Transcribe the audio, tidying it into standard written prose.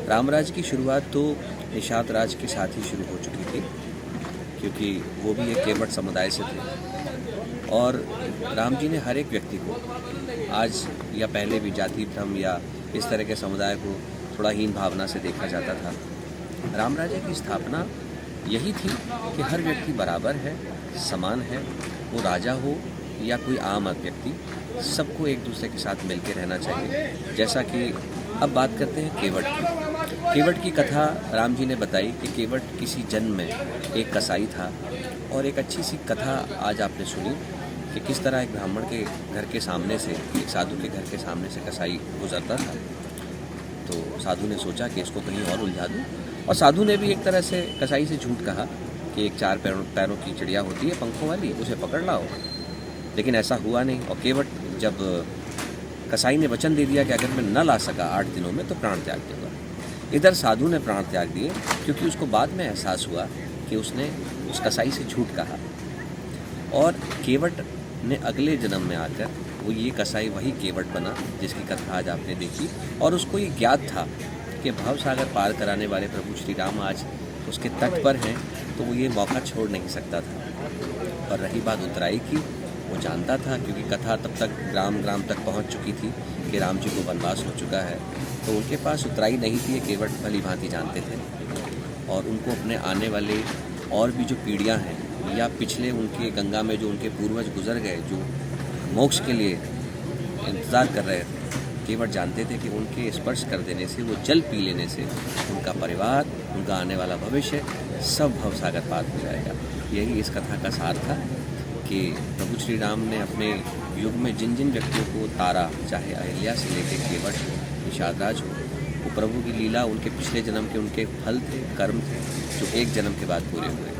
रामराज की शुरुआत तो निषाद राज के साथ ही शुरू हो चुकी थी, क्योंकि वो भी एक केवट समुदाय से थे और राम जी ने हर एक व्यक्ति को, आज या पहले भी जाति धर्म या इस तरह के समुदाय को थोड़ा हीन भावना से देखा जाता था। राम राज्य की स्थापना यही थी कि हर व्यक्ति बराबर है, समान है, वो राजा हो या कोई आम व्यक्ति, सबको एक दूसरे के साथ मिलकर रहना चाहिए। जैसा कि अब बात करते हैं केवट की। केवट की कथा राम जी ने बताई कि केवट किसी जन्म में एक कसाई था, और एक अच्छी सी कथा आज आपने सुनी कि किस तरह एक ब्राह्मण के घर के सामने से, एक साधु के घर के सामने से कसाई गुजरता था। तो साधु ने सोचा कि इसको कहीं और उलझा दूँ, और साधु ने भी एक तरह से कसाई से झूठ कहा कि एक 4 पैरों की चिड़िया होती है पंखों वाली, उसे पकड़ लाओ। लेकिन ऐसा हुआ नहीं, और केवट जब कसाई ने वचन दे दिया कि अगर मैं न ला सका 8 दिनों में तो प्राण त्याग दूंगा। इधर साधु ने प्राण त्याग दिए, क्योंकि उसको बाद में एहसास हुआ कि उसने उस कसाई से झूठ कहा। और केवट ने अगले जन्म में आकर वो ये कसाई वही केवट बना जिसकी कथा आज आपने देखी, और उसको ये ज्ञात था कि भव सागर पार कराने वाले प्रभु श्री राम आज उसके तट पर हैं, तो वो ये मौका छोड़ नहीं सकता था। और रही बात उतराई की, वो जानता था, क्योंकि कथा तब तक ग्राम ग्राम तक पहुंच चुकी थी कि राम जी को वनवास हो चुका है, तो उनके पास उतराई नहीं थी। केवट भली भांति जानते थे, और उनको अपने आने वाले और भी जो पीढ़ियां हैं, या पिछले उनके गंगा में जो उनके पूर्वज गुजर गए, जो मोक्ष के लिए इंतज़ार कर रहे थे, केवट जानते थे कि उनके स्पर्श कर देने से, वो जल पी लेने से उनका परिवार, उनका आने वाला भविष्य सब भवसागर पार हो जाएगा। यही इस कथा का सार था कि प्रभु श्री राम ने अपने युग में जिन जिन व्यक्तियों को तारा, चाहे अहिल्या से लेकर केवट हो, निषाद राज हो, वो प्रभु की लीला, उनके पिछले जन्म के उनके फल थे, कर्म थे, जो एक जन्म के बाद पूरे हुए।